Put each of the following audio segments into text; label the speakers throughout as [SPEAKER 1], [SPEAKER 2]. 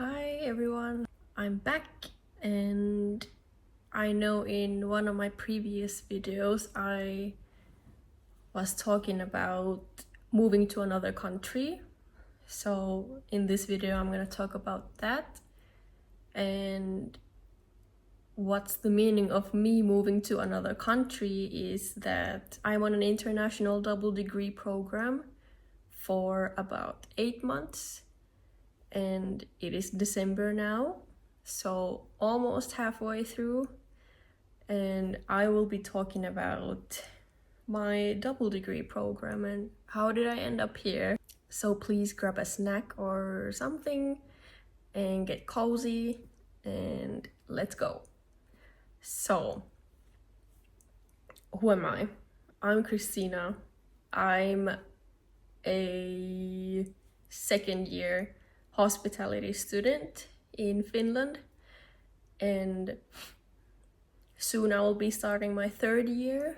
[SPEAKER 1] Hi everyone, I'm back, and I know in one of my previous videos I was talking about moving to another country. So in this video I'm going to talk about that and what's the meaning of me moving to another country is that I'm on an international double degree program for about 8 months. And it is December now, so almost halfway through, and I will be talking about my double degree program and how did I end up here. So please grab a snack or something and get cozy and let's go. So who am I? I'm Christina. I'm a second year hospitality student in Finland, and soon I will be starting my third year,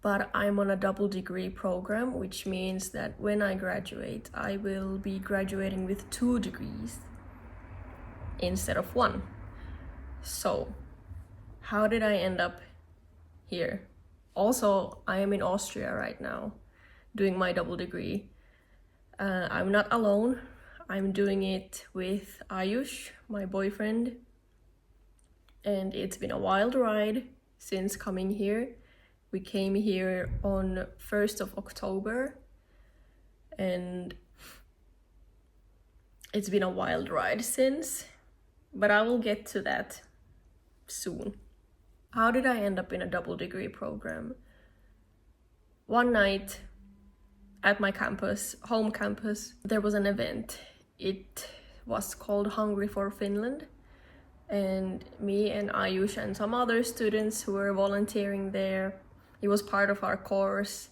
[SPEAKER 1] but I'm on a double degree program, which means that when I graduate I will be graduating with 2 degrees instead of 1. So how did I end up here? Also, I am in Austria right now doing my double degree. I'm not alone. I'm doing it with Ayush, my boyfriend, and it's been a wild ride since coming here. We came here on 1st of October, and it's been a wild ride since, but I will get to that soon. How did I end up in a double degree program? One night at my campus, home campus, there was an event. It was called Hungry for Finland, and me and Ayush and some other students who were volunteering there, it was part of our course.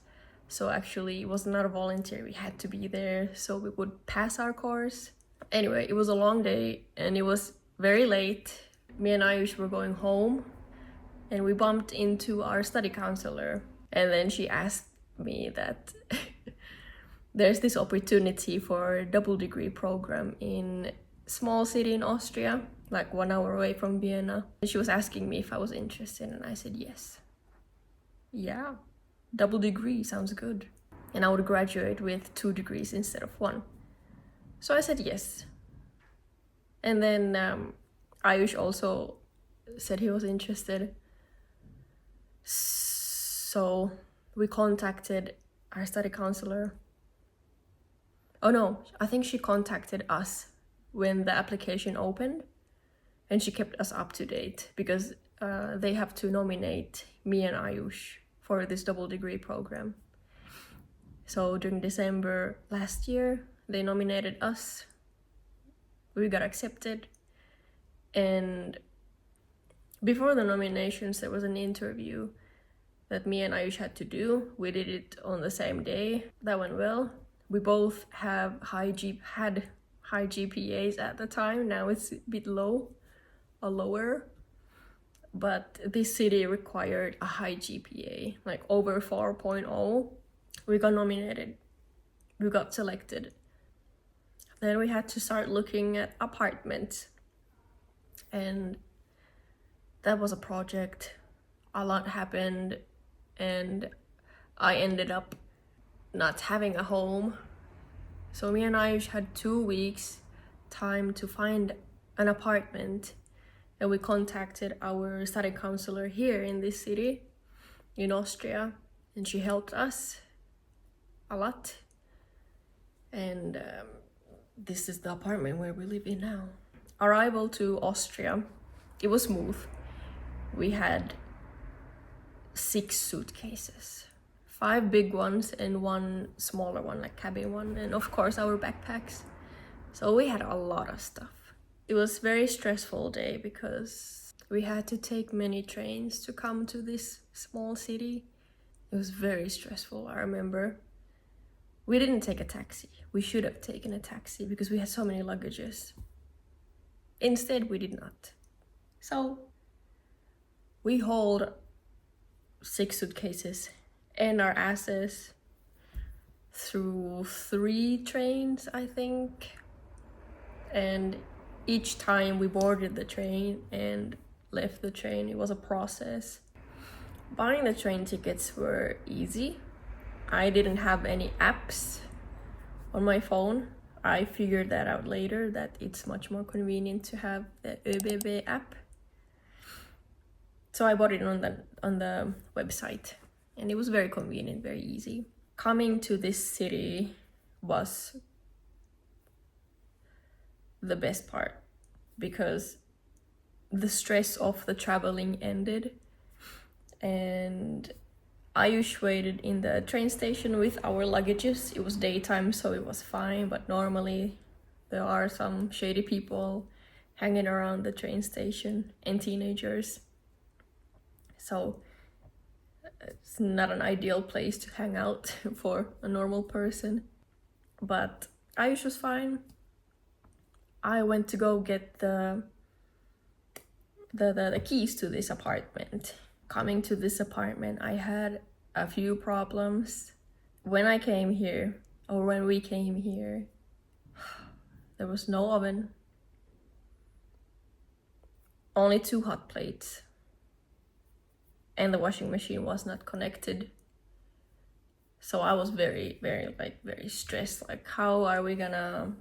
[SPEAKER 1] So actually it was not a volunteer, we had to be there so we would pass our course. Anyway, it was a long day and it was very late. Me and Ayush were going home and we bumped into our study counselor, and then she asked me that there's this opportunity for a double degree program in small city in Austria, like 1 hour away from Vienna. And she was asking me if I was interested, and I said yes. Yeah, double degree sounds good. And I would graduate with 2 degrees instead of 1. So I said yes. And then Ayush also said he was interested. So we contacted our study counselor. Oh no, I think she contacted us when the application opened, and she kept us up to date because they have to nominate me and Ayush for this double degree program. So during December last year, they nominated us. We got accepted, and before the nominations there was an interview that me and Ayush had to do. We did it on the same day. That went well. We both had high GPAs at the time. Now it's a bit lower. But this city required a high GPA, like over 4.0. We got nominated. We got selected. Then we had to start looking at apartments. And that was a project. A lot happened, and I ended up not having a home. So me and Ayush had 2 weeks time to find an apartment, and we contacted our study counselor here in this city in Austria, and she helped us a lot. And this is the apartment where we live in now. Arrival to Austria, it was smooth. We had 6 suitcases, 5 big ones and 1 smaller one, like cabin one, and of course our backpacks. So we had a lot of stuff. It was a very stressful day because we had to take many trains to come to this small city. It was very stressful, I remember. We didn't take a taxi. We should have taken a taxi because we had so many luggages. Instead, we did not. So we hauled 6 suitcases and our asses through 3 trains, I think. And each time we boarded the train and left the train, it was a process. Buying the train tickets were easy. I didn't have any apps on my phone. I figured that out later, that it's much more convenient to have the ÖBB app. So I bought it on the website, and it was very convenient, very easy. Coming to this city was the best part, because the stress of the traveling ended, and Ayush waited in the train station with our luggages. It was daytime, so it was fine, but normally there are some shady people hanging around the train station and teenagers. So it's not an ideal place to hang out for a normal person. But Ayush was fine. I went to go get the keys to this apartment. Coming to this apartment, I had a few problems. When we came here, there was no oven. Only 2 hot plates. And the washing machine was not connected. So I was very stressed. Like, how are we gonna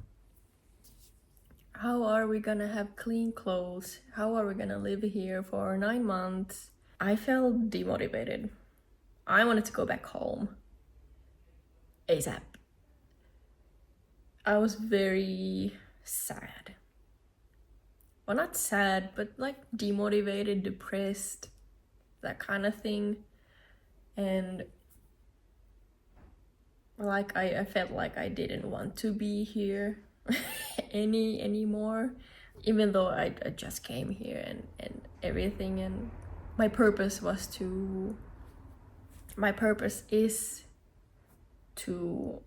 [SPEAKER 1] have clean clothes? How are we gonna live here for 9 months? I felt demotivated. I wanted to go back home ASAP. I was very sad. Well, not sad, but like demotivated, depressed, that kind of thing. And like I felt like I didn't want to be here anymore, even though I just came here and everything. And my purpose is to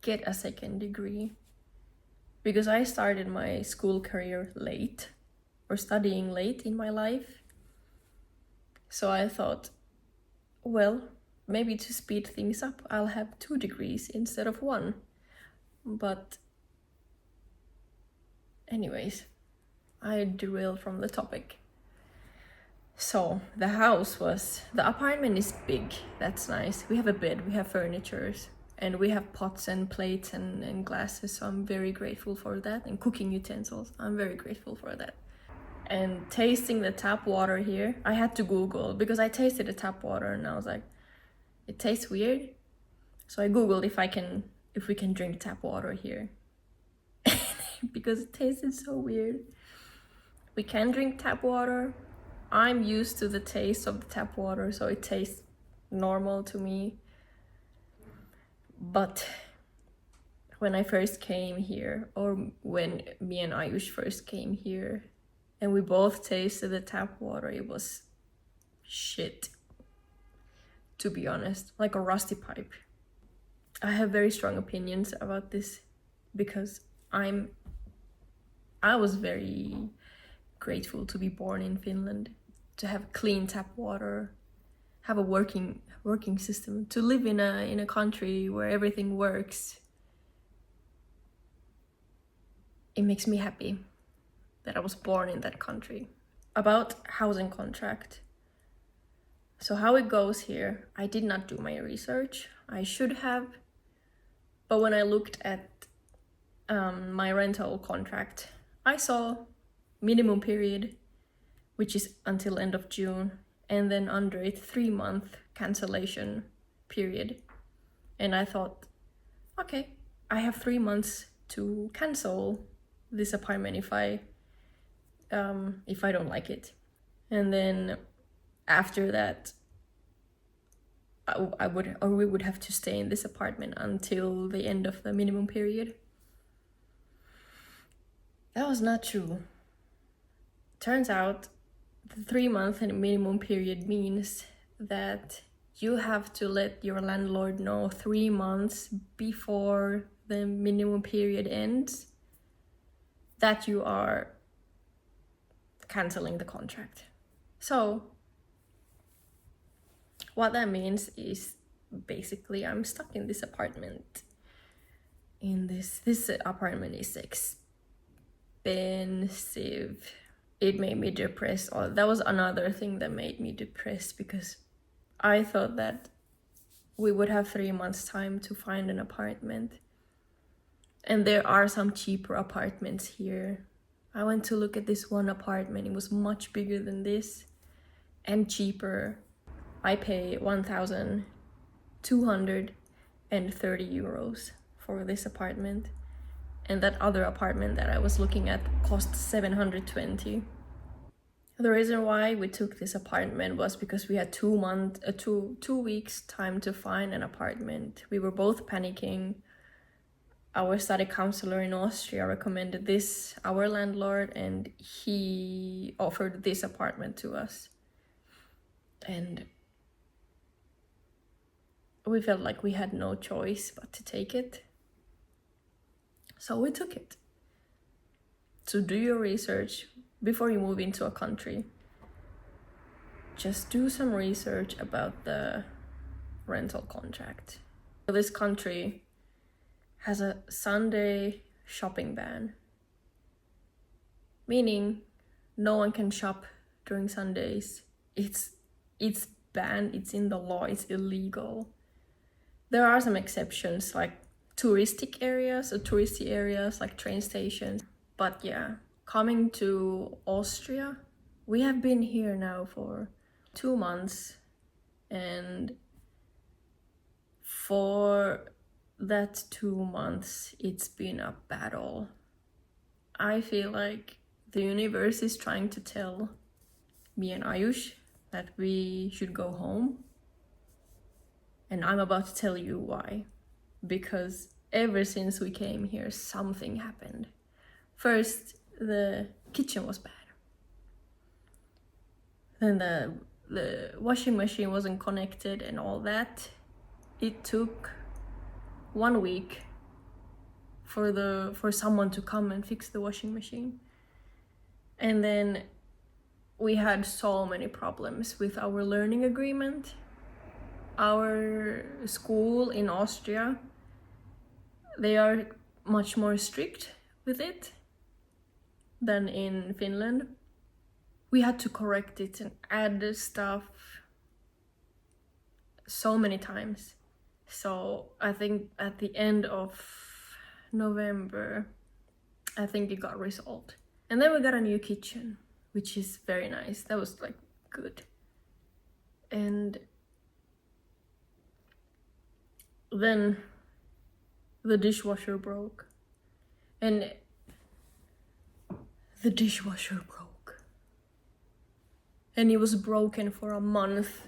[SPEAKER 1] get a second degree, because I started my school career late, or studying late in my life. So I thought, well, maybe to speed things up, I'll have 2 degrees instead of 1. But anyways, I derailed from the topic. So the apartment is big. That's nice. We have a bed, we have furniture, and we have pots and plates and glasses. So I'm very grateful for that. And cooking utensils, I'm very grateful for that. And tasting the tap water here, I had to Google, because I tasted the tap water and I was like, it tastes weird. So I Googled if we can drink tap water here. Because it tasted so weird. We can drink tap water. I'm used to the taste of the tap water, so it tastes normal to me. But when I first came here, or when me and Ayush first came here, and we both tasted the tap water, it was shit, to be honest, like a rusty pipe. I have very strong opinions about this, because I was very grateful to be born in Finland, to have clean tap water, have a working system, to live in a country where everything works. It makes me happy that I was born in that country. About housing contract. So how it goes here, I did not do my research. I should have. But when I looked at my rental contract, I saw minimum period, which is until end of June, and then under it 3-month cancellation period. And I thought, okay, I have 3 months to cancel this apartment if I don't like it. And then after that, we would have to stay in this apartment until the end of the minimum period. That was not true. Turns out the 3-month minimum period means that you have to let your landlord know 3 months before the minimum period ends that you are canceling the contract. So what that means is basically I'm stuck in this apartment. This apartment is expensive. It made me depressed. Or that was another thing that made me depressed, because I thought that we would have 3 months time to find an apartment. And there are some cheaper apartments here. I went to look at this one apartment. It was much bigger than this and cheaper. I pay 1,230 euros for this apartment. And that other apartment that I was looking at cost 720. The reason why we took this apartment was because we had 2 weeks time to find an apartment. We were both panicking. Our study counselor in Austria recommended this, our landlord, and he offered this apartment to us. And we felt like we had no choice but to take it. So we took it. So do your research before you move into a country. Just do some research about the rental contract. This country has a Sunday shopping ban, meaning no one can shop during Sundays. It's banned, it's in the law, it's illegal. There are some exceptions, like touristy areas like train stations. But yeah, coming to Austria, we have been here now for 2 months, and for that 2 months it's been a battle. I feel like the universe is trying to tell me and Ayush that we should go home, and I'm about to tell you why. Because ever since we came here, something happened. First, the kitchen was bad. Then the washing machine wasn't connected and all that. It took 1 week for someone to come and fix the washing machine. And then we had so many problems with our learning agreement. Our school in Austria, they are much more strict with it than in Finland. We had to correct it and add stuff so many times. So I think at the end of November, I think it got resolved. And then we got a new kitchen, which is very nice. That was like good. And then the dishwasher broke. And the dishwasher broke. And it was broken for a month.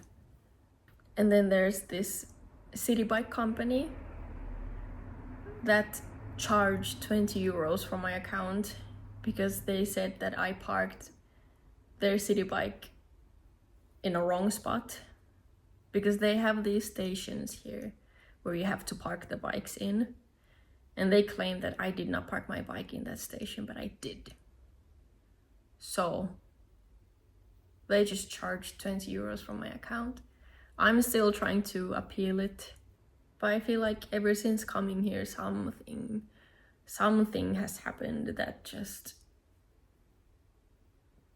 [SPEAKER 1] And then there's this city bike company that charged 20 euros from my account because they said that I parked their city bike in a wrong spot, because they have these stations here where you have to park the bikes in, and they claim that I did not park my bike in that station, but I did. So they just charged 20 euros from my account. I'm still trying to appeal it, but I feel like ever since coming here, something has happened that just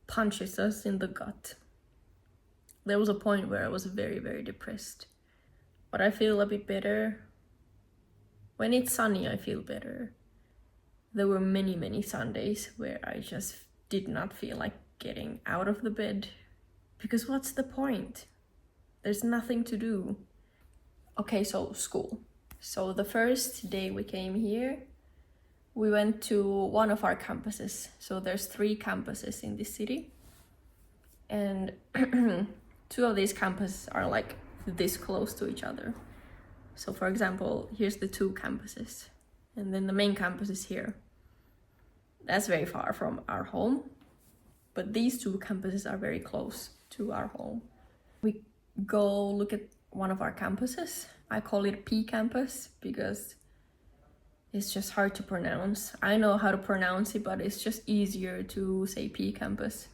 [SPEAKER 1] punches us in the gut. There was a point where I was very, very depressed, but I feel a bit better. When it's sunny, I feel better. There were many, many Sundays where I just did not feel like getting out of the bed, because what's the point? There's nothing to do. Okay, so school. So the first day we came here, we went to one of our campuses. So there's 3 campuses in this city. And 2 of these campuses are like this close to each other. So for example, here's the 2 campuses. And then the main campus is here. That's very far from our home. But these 2 campuses are very close to our home. We go look at one of our campuses. I call it P campus because it's just hard to pronounce. I know how to pronounce it, but it's just easier to say P campus.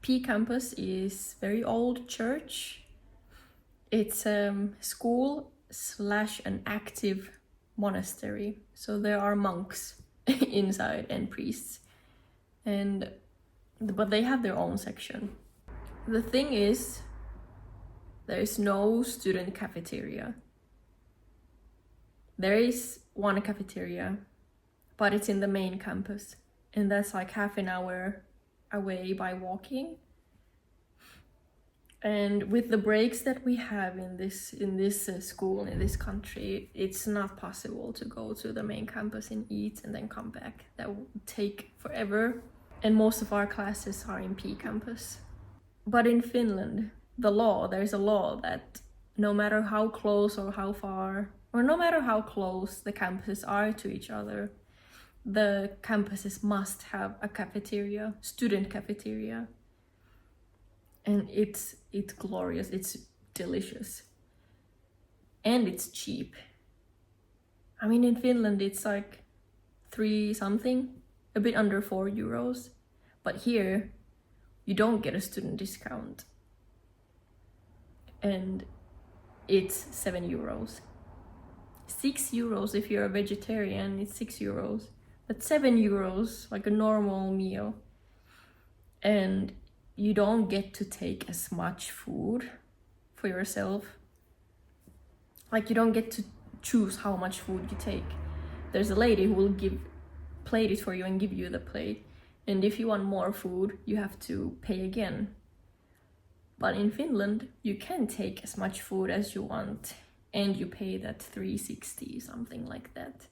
[SPEAKER 1] P campus is very old church. It's school / an active monastery. So there are monks inside and priests. But they have their own section. The thing is, there is no student cafeteria. There is one cafeteria, but it's in the main campus, and that's like half an hour away by walking. And with the breaks that we have in this school, in this country, it's not possible to go to the main campus and eat and then come back. That would take forever. And most of our classes are in P campus. But in Finland, there's a law that no matter how close or how far, or no matter how close the campuses are to each other, the campuses must have a cafeteria, student cafeteria. And it's glorious, it's delicious. And it's cheap. I mean, in Finland it's like 3 something, a bit under 4 euros. But here, you don't get a student discount. And it's 7 euros. 6 euros if you're a vegetarian, it's 6 euros. But 7 euros, like a normal meal. And you don't get to take as much food for yourself. Like, you don't get to choose how much food you take. There's a lady who will plate it for you and give you the plate. And if you want more food, you have to pay again. But in Finland, you can take as much food as you want, and you pay that 360, something like that.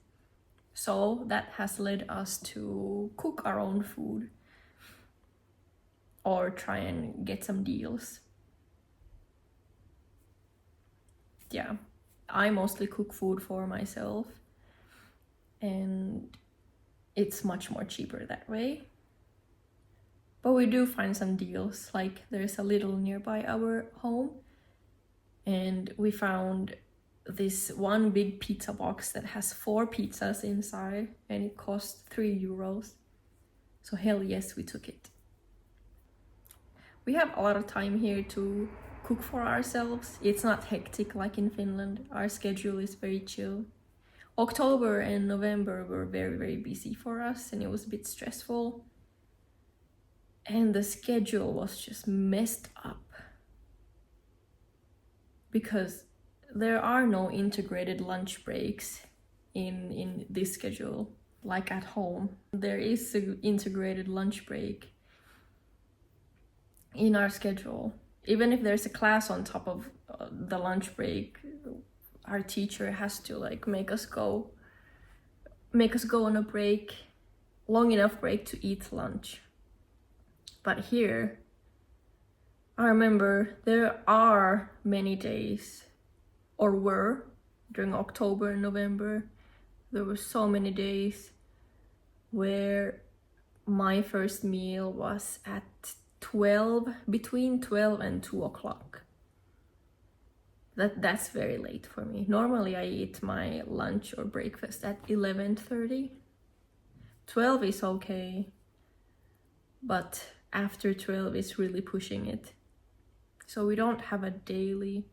[SPEAKER 1] So that has led us to cook our own food or try and get some deals. Yeah, I mostly cook food for myself, and it's much more cheaper that way. But we do find some deals, like there's a little nearby our home, and we found this one big pizza box that has 4 pizzas inside, and it cost 3 euros. So hell yes, we took it. We have a lot of time here to cook for ourselves. It's not hectic like in Finland. Our schedule is very chill. October and November were very, very busy for us, and it was a bit stressful. And the schedule was just messed up because there are no integrated lunch breaks in this schedule, like at home. There is an integrated lunch break in our schedule. Even if there's a class on top of the lunch break, our teacher has to like make us go on a break, long enough break to eat lunch. But here, I remember there are many days, or were, during October and November, there were so many days where my first meal was at between 12 and 2 o'clock. That's very late for me. Normally I eat my lunch or breakfast at 11:30. 12 is okay, but after 12 is really pushing it. So we don't have a daily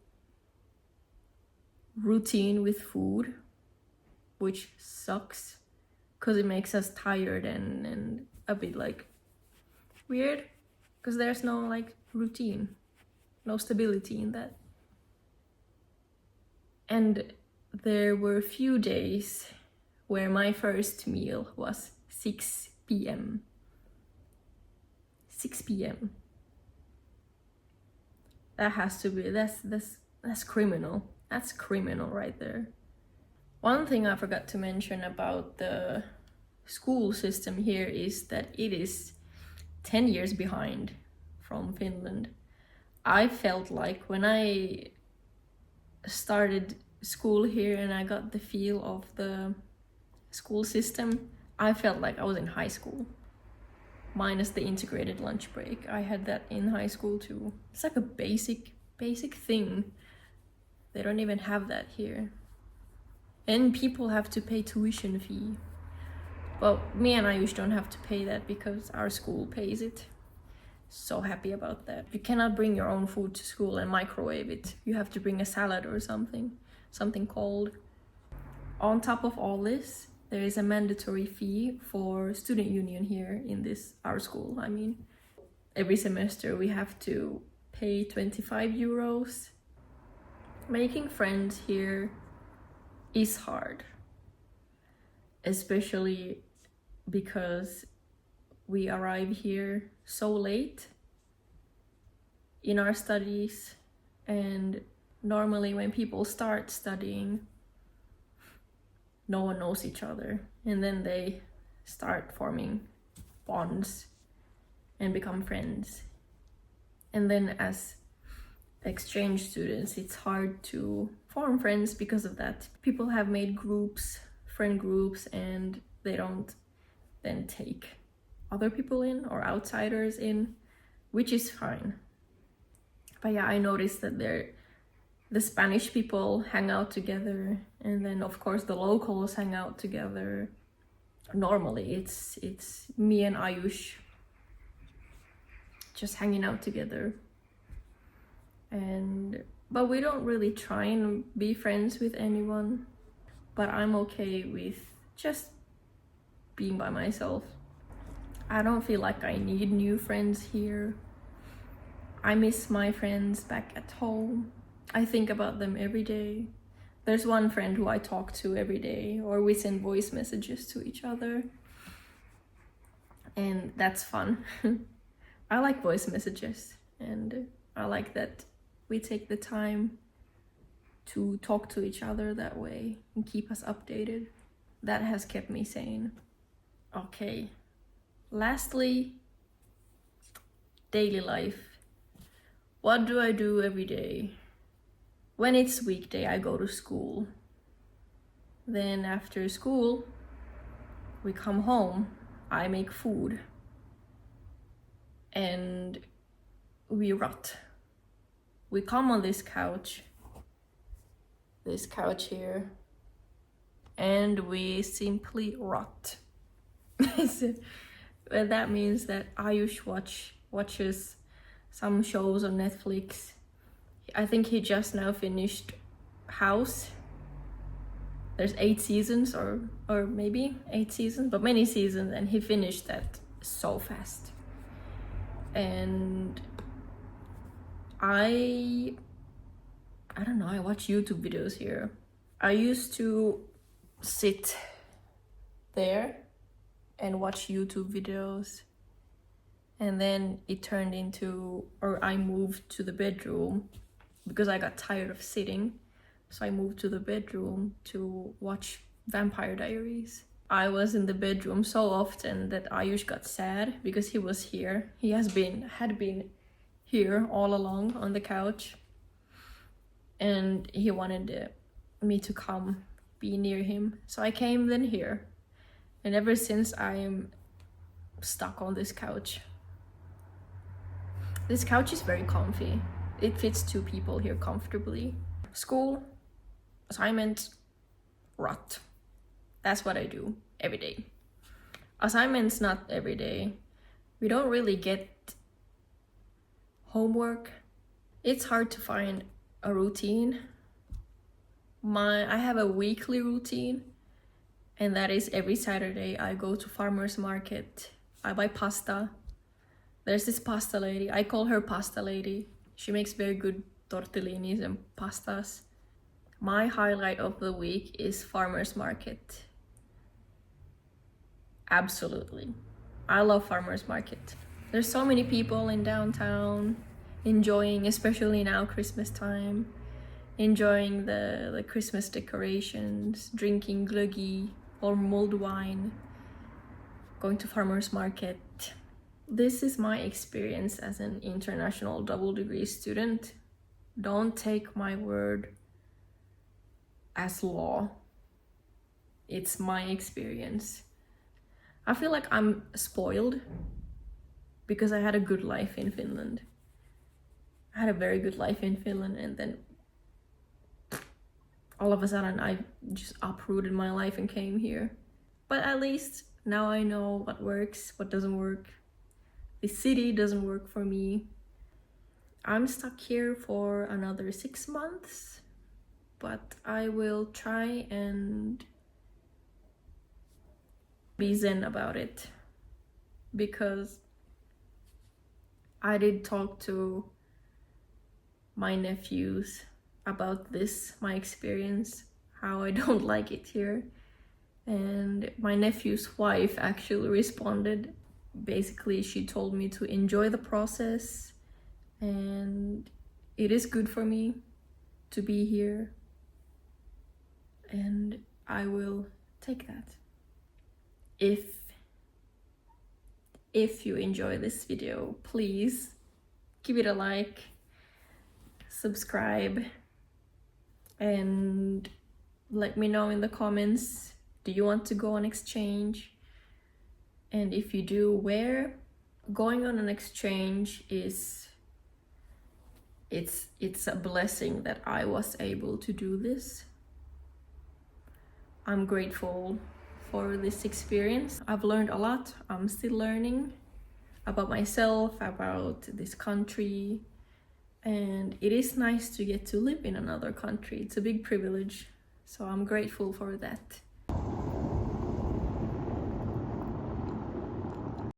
[SPEAKER 1] routine with food, which sucks because it makes us tired and a bit like weird, because there's no like routine, no stability in that. And there were a few days where my first meal was 6 p.m. 6 p.m. That has to be, that's criminal. That's criminal right there. One thing I forgot to mention about the school system here is that it is 10 years behind from Finland. I felt like when I started school here and I got the feel of the school system, I felt like I was in high school. Minus the integrated lunch break. I had that in high school too. It's like a basic thing. They don't even have that here. And people have to pay tuition fee. Well, me and Ayush don't have to pay that because our school pays it. So happy about that. You cannot bring your own food to school and microwave it. You have to bring a salad or something cold. On top of all this, There is a mandatory fee for student union here in our school. I mean, every semester we have to pay 25 euros. Making friends here is hard, especially because we arrive here so late in our studies, and normally when people start studying, no one knows each other, and then they start forming bonds and become friends. And then as exchange students, it's hard to form friends because of that. People have made groups, friend groups, and they don't then take other people in or outsiders in, which is fine. But yeah, I noticed that the Spanish people hang out together, and then of course the locals hang out together. Normally it's me and Ayush just hanging out together, but we don't really try and be friends with anyone. But I'm okay with just being by myself. I don't feel like I need new friends here. I miss my friends back at home. I think about them every day. There's one friend who I talk to every day, or we send voice messages to each other, and that's fun. I like voice messages, and I like that we take the time to talk to each other that way and keep us updated. That has kept me sane. Okay, lastly, daily life. What do I do every day? When it's weekday, I go to school. Then after school, we come home, I make food, and we rot. We come on this couch here, and we simply rot. Well, that means that Ayush watches some shows on Netflix. I think he just now finished House. There's 8 seasons, or maybe 8 seasons, but many seasons, and he finished that so fast. And I don't know, I watch YouTube videos here. I used to sit there and watch YouTube videos, and then it turned into, or I moved to the bedroom because I got tired of sitting. So I moved to the bedroom to watch Vampire Diaries. I was in the bedroom so often that Ayush got sad because he was here. He had been here all along on the couch, and he wanted me to come be near him. So I came then here, and ever since I am stuck on this couch. This couch is very comfy. It fits 2 people here comfortably. School, assignments, rot. That's what I do every day. Assignments not every day. We don't really get homework. It's hard to find a routine. I have a weekly routine, and that is every Saturday I go to farmer's market. I buy pasta. There's this pasta lady. I call her pasta lady. She makes very good tortellinis and pastas. My highlight of the week is farmer's market. Absolutely. I love farmer's market. There's so many people in downtown enjoying, especially now Christmas time, enjoying the Christmas decorations, drinking glöggi or mulled wine, going to farmer's market. This is my experience as an international double degree student. Don't take my word as law. It's my experience. I feel like I'm spoiled because I had a good life in Finland. I had a very good life in Finland, and then all of a sudden I just uprooted my life and came here. But at least now I know what works, what doesn't work. The city doesn't work for me. I'm stuck here for another 6 months, but I will try and be zen about it, because I did talk to my nephews about this, my experience, how I don't like it here. And my nephew's wife actually responded. Basically, she told me to enjoy the process, and it is good for me to be here, and I will take that. If you enjoy this video, please give it a like, subscribe, and let me know in the comments, do you want to go on exchange? And if you do, where? Going on an exchange is, it's a blessing that I was able to do this. I'm grateful for this experience. I've learned a lot. I'm still learning about myself, about this country, and it is nice to get to live in another country. It's a big privilege, so I'm grateful for that.